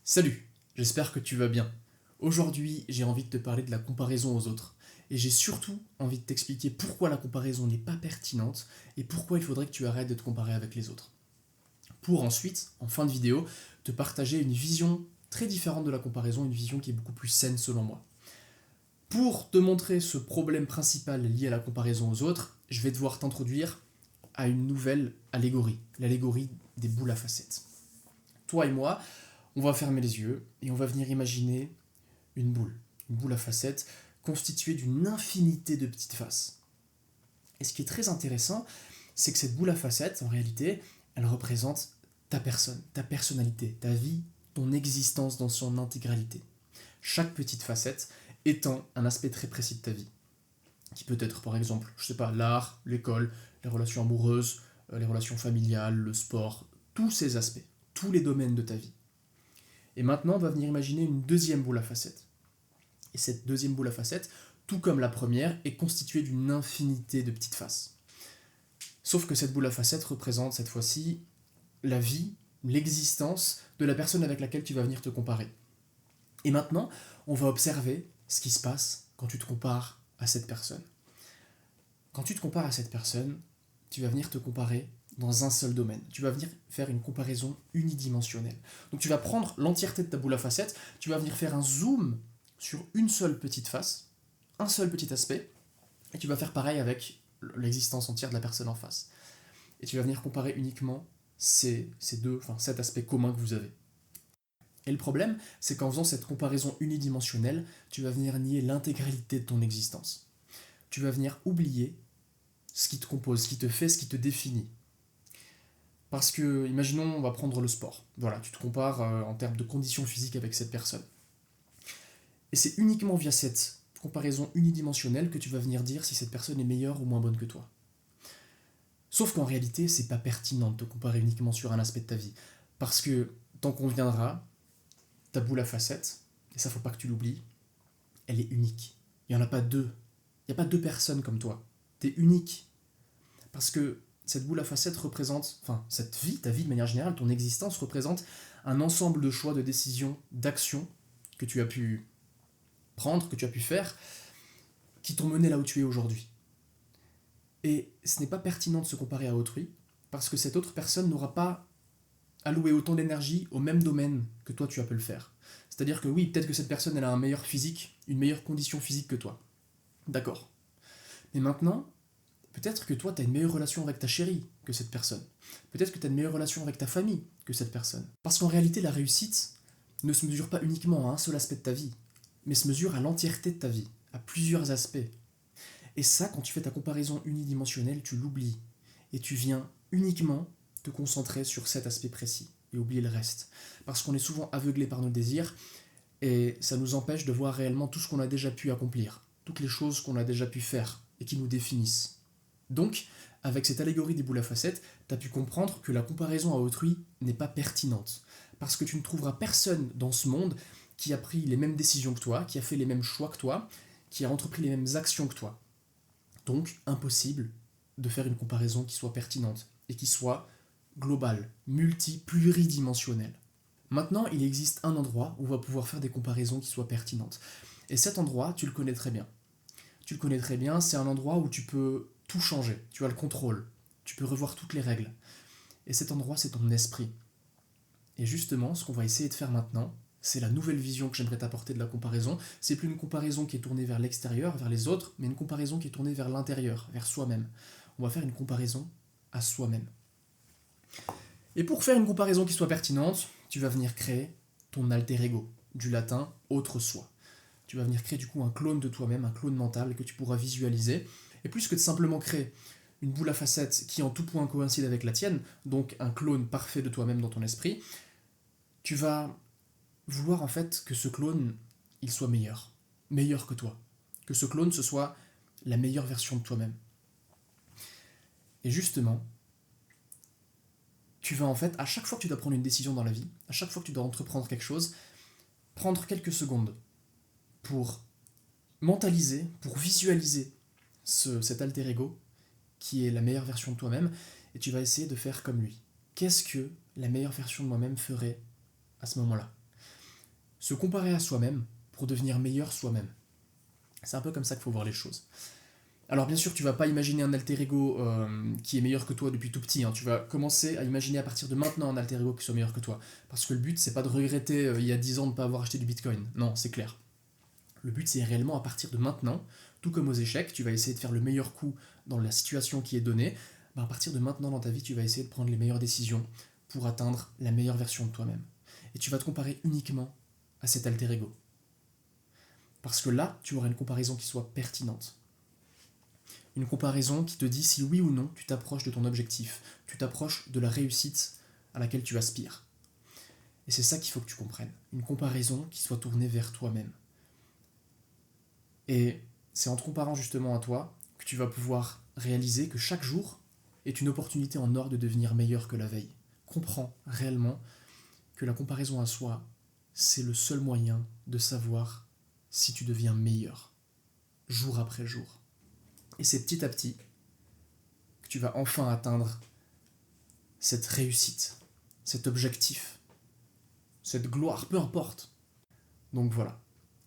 Salut, j'espère que tu vas bien. Aujourd'hui, j'ai envie de te parler de la comparaison aux autres. Et j'ai surtout envie de t'expliquer pourquoi la comparaison n'est pas pertinente et pourquoi il faudrait que tu arrêtes de te comparer avec les autres. Pour ensuite, en fin de vidéo, te partager une vision très différente de la comparaison, une vision qui est beaucoup plus saine selon moi. Pour te montrer ce problème principal lié à la comparaison aux autres, je vais devoir t'introduire à une nouvelle allégorie, l'allégorie des boules à facettes. Toi et moi, on va fermer les yeux et on va venir imaginer une boule à facettes constituée d'une infinité de petites faces. Et ce qui est très intéressant, c'est que cette boule à facettes, en réalité, elle représente ta personne, ta personnalité, ta vie, ton existence dans son intégralité. Chaque petite facette étant un aspect très précis de ta vie, qui peut être par exemple, je sais pas, l'art, l'école, les relations amoureuses, les relations familiales, le sport, tous ces aspects, tous les domaines de ta vie. Et maintenant, on va venir imaginer une deuxième boule à facettes. Et cette deuxième boule à facettes, tout comme la première, est constituée d'une infinité de petites faces. Sauf que cette boule à facettes représente cette fois-ci la vie, l'existence de la personne avec laquelle tu vas venir te comparer. Et maintenant, on va observer ce qui se passe quand tu te compares à cette personne. Quand tu te compares à cette personne, tu vas venir te comparer dans un seul domaine. Tu vas venir faire une comparaison unidimensionnelle. Donc tu vas prendre l'entièreté de ta boule à facettes, tu vas venir faire un zoom sur une seule petite face, un seul petit aspect, et tu vas faire pareil avec l'existence entière de la personne en face. Et tu vas venir comparer uniquement cet aspect commun que vous avez. Et le problème, c'est qu'en faisant cette comparaison unidimensionnelle, tu vas venir nier l'intégralité de ton existence. Tu vas venir oublier ce qui te compose, ce qui te fait, ce qui te définit. Parce que, imaginons, on va prendre le sport. Voilà, tu te compares en termes de conditions physiques avec cette personne. Et c'est uniquement via cette comparaison unidimensionnelle que tu vas venir dire si cette personne est meilleure ou moins bonne que toi. Sauf qu'en réalité, c'est pas pertinent de te comparer uniquement sur un aspect de ta vie. Parce que, tant qu'on viendra, ta boule à facettes, et ça faut pas que tu l'oublies, elle est unique. Il n'y en a pas deux. Il n'y a pas deux personnes comme toi. T'es unique. Parce que cette boule à facettes représente, cette vie, ta vie de manière générale, ton existence représente un ensemble de choix, de décisions, d'actions que tu as pu prendre, que tu as pu faire, qui t'ont mené là où tu es aujourd'hui. Et ce n'est pas pertinent de se comparer à autrui, parce que cette autre personne n'aura pas alloué autant d'énergie au même domaine que toi tu as pu le faire. C'est-à-dire que oui, peut-être que cette personne elle a un meilleur physique, une meilleure condition physique que toi. D'accord. Mais maintenant, peut-être que toi tu as une meilleure relation avec ta chérie que cette personne. Peut-être que tu as une meilleure relation avec ta famille que cette personne. Parce qu'en réalité, la réussite ne se mesure pas uniquement à un seul aspect de ta vie, mais se mesure à l'entièreté de ta vie, à plusieurs aspects. Et ça, quand tu fais ta comparaison unidimensionnelle, tu l'oublies. Et tu viens uniquement te concentrer sur cet aspect précis et oublier le reste. Parce qu'on est souvent aveuglé par nos désirs et ça nous empêche de voir réellement tout ce qu'on a déjà pu accomplir, toutes les choses qu'on a déjà pu faire et qui nous définissent. Donc, avec cette allégorie des boules à facettes, tu as pu comprendre que la comparaison à autrui n'est pas pertinente. Parce que tu ne trouveras personne dans ce monde qui a pris les mêmes décisions que toi, qui a fait les mêmes choix que toi, qui a entrepris les mêmes actions que toi. Donc, impossible de faire une comparaison qui soit pertinente et qui soit globale, pluridimensionnelle. Maintenant, il existe un endroit où on va pouvoir faire des comparaisons qui soient pertinentes. Et cet endroit, tu le connais très bien. Tu le connais très bien, c'est un endroit où tu peux tout changer, tu as le contrôle, tu peux revoir toutes les règles. Et cet endroit, c'est ton esprit. Et justement, ce qu'on va essayer de faire maintenant, c'est la nouvelle vision que j'aimerais t'apporter de la comparaison. C'est plus une comparaison qui est tournée vers l'extérieur, vers les autres, mais une comparaison qui est tournée vers l'intérieur, vers soi-même. On va faire une comparaison à soi-même. Et pour faire une comparaison qui soit pertinente, tu vas venir créer ton alter ego, du latin autre soi. Tu vas venir créer du coup un clone de toi-même, un clone mental que tu pourras visualiser. Et plus que de simplement créer une boule à facettes qui en tout point coïncide avec la tienne, donc un clone parfait de toi-même dans ton esprit, tu vas vouloir en fait que ce clone, il soit meilleur, meilleur que toi. Que ce clone, ce soit la meilleure version de toi-même. Et justement, tu vas en fait, à chaque fois que tu dois prendre une décision dans la vie, à chaque fois que tu dois entreprendre quelque chose, prendre quelques secondes pour mentaliser, pour visualiser cet alter ego qui est la meilleure version de toi-même, et tu vas essayer de faire comme lui. Qu'est-ce que la meilleure version de moi-même ferait à ce moment-là? Se comparer à soi-même pour devenir meilleur soi-même. C'est un peu comme ça qu'il faut voir les choses. Alors bien sûr, tu vas pas imaginer un alter ego qui est meilleur que toi depuis tout petit, hein. Tu vas commencer à imaginer à partir de maintenant un alter ego qui soit meilleur que toi. Parce que le but, c'est pas de regretter il y a 10 ans de ne pas avoir acheté du bitcoin. Non, c'est clair. Le but, c'est réellement à partir de maintenant, tout comme aux échecs, tu vas essayer de faire le meilleur coup dans la situation qui est donnée. À partir de maintenant dans ta vie, tu vas essayer de prendre les meilleures décisions pour atteindre la meilleure version de toi-même. Et tu vas te comparer uniquement à cet alter ego. Parce que là, tu auras une comparaison qui soit pertinente. Une comparaison qui te dit si oui ou non tu t'approches de ton objectif, tu t'approches de la réussite à laquelle tu aspires. Et c'est ça qu'il faut que tu comprennes. Une comparaison qui soit tournée vers toi-même. Et c'est en te comparant justement à toi que tu vas pouvoir réaliser que chaque jour est une opportunité en or de devenir meilleur que la veille. Comprends réellement que la comparaison à soi, c'est le seul moyen de savoir si tu deviens meilleur, jour après jour. Et c'est petit à petit que tu vas enfin atteindre cette réussite, cet objectif, cette gloire, peu importe. Donc voilà,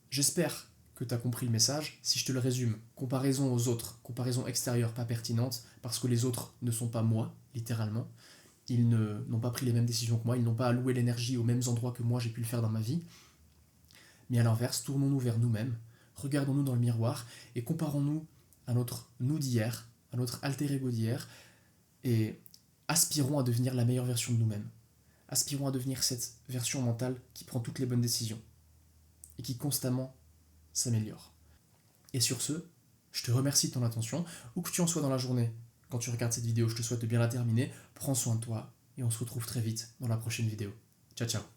j'espère que tu as compris le message. Si je te le résume, comparaison aux autres, comparaison extérieure pas pertinente, parce que les autres ne sont pas moi, littéralement. Ils n'ont pas pris les mêmes décisions que moi, ils n'ont pas alloué l'énergie aux mêmes endroits que moi j'ai pu le faire dans ma vie. Mais à l'inverse, tournons-nous vers nous-mêmes, regardons-nous dans le miroir et comparons-nous à notre nous d'hier, à notre alter ego d'hier, et aspirons à devenir la meilleure version de nous-mêmes. Aspirons à devenir cette version mentale qui prend toutes les bonnes décisions et qui constamment s'améliore. Et sur ce, je te remercie de ton attention, où que tu en sois dans la journée. Quand tu regardes cette vidéo, je te souhaite de bien la terminer. Prends soin de toi et on se retrouve très vite dans la prochaine vidéo. Ciao ciao.